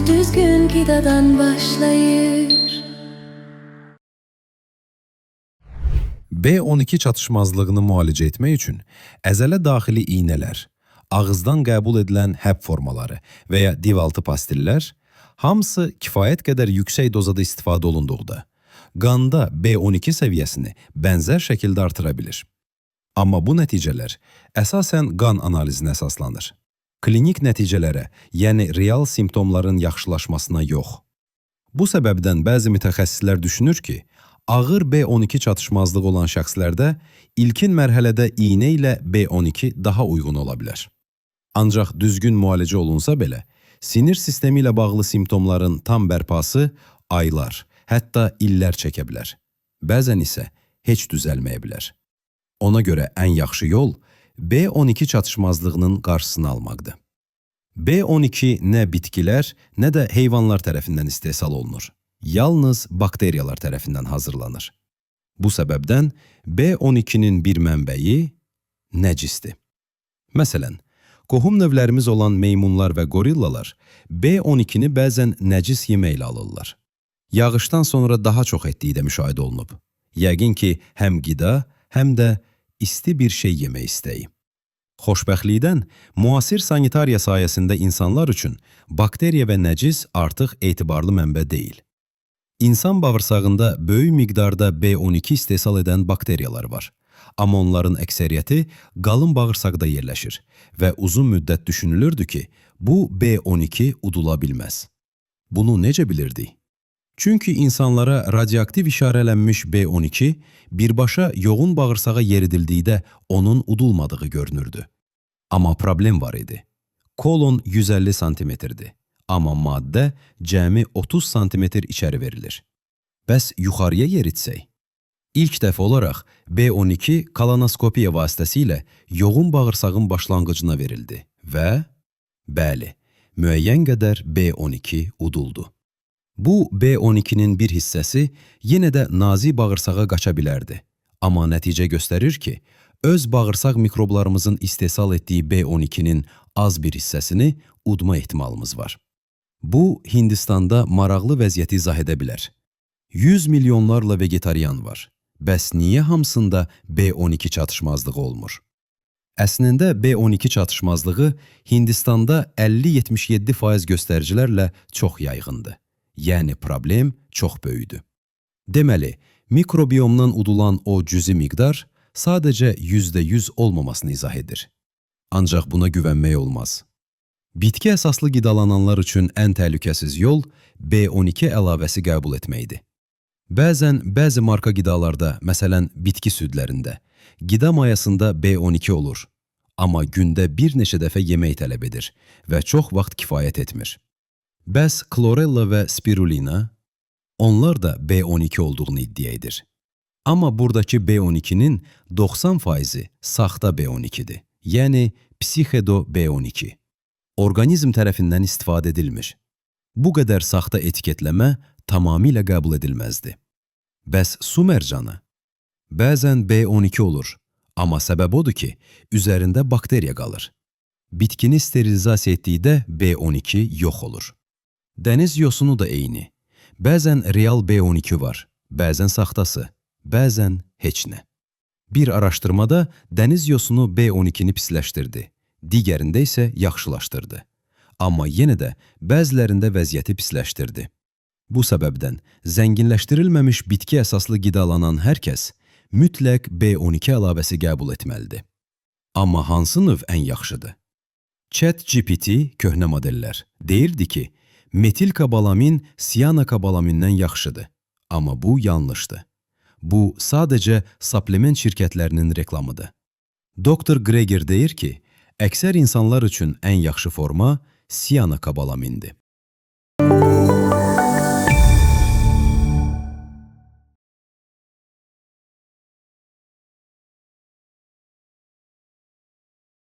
düzgün qidadan başlayır. B12 çatışmazlığını müalicə etmək üçün əzələ daxili iynələr, ağızdan qəbul edilən həb formaları və ya div-altı pastillər hamısı kifayət qədər yüksək dozada istifadə olunduqda qanda B12 səviyyəsini bənzər şəkildə artıra bilir. Amma bu nəticələr əsasən qan analizinə əsaslanır. Klinik nəticələrə, yəni real simptomların yaxşılaşmasına yox. Bu səbəbdən bəzi mütəxəssislər düşünür ki, ağır B12 çatışmazlığı olan şəxslərdə ilkin mərhələdə iynə ilə B12 daha uyğun ola bilər. Ancaq düzgün müalicə olunsa belə, sinir sistemi ilə bağlı simptomların tam bərpası aylar, hətta illər çəkə bilər. Bəzən isə heç düzəlməyə bilər. Ona görə ən yaxşı yol B12 çatışmazlığının qarşısını almaqdır. B12 nə bitkilər, nə də heyvanlar tərəfindən istehsal olunur. Yalnız bakteriyalar tərəfindən hazırlanır. Bu səbəbdən B12-nin bir mənbəyi nəcisdir. Məsələn, qohum növlərimiz olan meymunlar və qorillalar B12-ni bəzən nəcis yeməklə alırlar. Yağışdan sonra daha çox etdiyi də müşahidə olunub. Yəqin ki, həm qida, həm də isti bir şey yemək istəyi. Xoşbəxtlikdən, müasir sanitariya sayəsində insanlar üçün bakteriya və nəcis artıq etibarlı mənbə deyil. İnsan bağırsağında böyük miqdarda B12 istehsal edən bakteriyalar var. Amma onların əksəriyyəti qalın bağırsaqda yerləşir və uzun müddət düşünülürdü ki, bu B12 udula bilməz. Bunu necə bilirdik? Çünki insanlara radioaktiv işarələnmiş B12 birbaşa yoğun bağırsağa yeridildikdə onun udulmadığı görünürdü. Amma problem var idi. Kolon 150 santimetrdir. Amma maddə cəmi 30 santimetr içəri verilir. Bəs yuxarıya yeritsək? İlk dəfə olaraq B12 kolonoskopiya vasitəsilə yoğun bağırsağın başlanğıcına verildi və, bəli, müəyyən qədər B12 uduldu. Bu B12-nin bir hissəsi yenə də nazik bağırsağa qaça bilərdi. Amma nəticə göstərir ki, öz bağırsaq mikroblarımızın istehsal etdiyi B12-nin az bir hissəsini udma ehtimalımız var. Bu, Hindistanda maraqlı vəziyyəti izah edə bilər. 100 milyonlarla vegetarian var. Bəs niyə hamısında B12 çatışmazlığı olmur? Əslində B12 çatışmazlığı Hindistanda 50-77% göstəricilərlə çox yayğındır. Yəni problem çox böyükdür. Deməli, mikrobiyomdan udulan o cüzi miqdar sadəcə %100 olmamasını izah edir. Ancaq buna güvənmək olmaz. Bitki əsaslı qidalananlar üçün ən təhlükəsiz yol B12 əlavəsi qəbul etməkdir. Bəzən bəzi marka qidalarda, məsələn bitki südlərində, qida mayasında B12 olur. Amma gündə bir neçə dəfə yemək tələb edir və çox vaxt kifayət etmir. Bəs klorella və spirulina, onlar da B12 olduğunu iddia edir. Amma buradakı B12-nin 90%-i saxta B12-dir, yəni psixedo B12. Orqanizm tərəfindən istifadə edilmir. Bu qədər saxta etiketləmə tamamilə qəbul edilməzdi. Bəs su mərcanı? Bəzən B12 olur, amma səbəb odur ki, üzərində bakteriya qalır. Bitkini sterilizasiya etdikdə B12 yox olur. Dəniz yosunu da eyni. Bəzən real B12 var, bəzən saxtası, bəzən heç nə. Bir araşdırmada dəniz yosunu B12-ni pisləşdirdi, digərində isə yaxşılaşdırdı. Amma yenə də bəzilərində vəziyyəti pisləşdirdi. Bu səbəbdən zənginləşdirilməmiş bitki əsaslı qidalanan hər kəs mütləq B12 əlavəsi qəbul etməlidir. Amma hansı növ ən yaxşıdır? ChatGPT köhnə modellər deyirdi ki, metilkobalamin siyanokobalamindən yaxşıdır. Amma bu yanlışdır. Bu sadəcə supplement şirkətlərinin reklamıdır. Dr. Greger deyir ki, əksər insanlar üçün ən yaxşı forma siyanokobalamindir.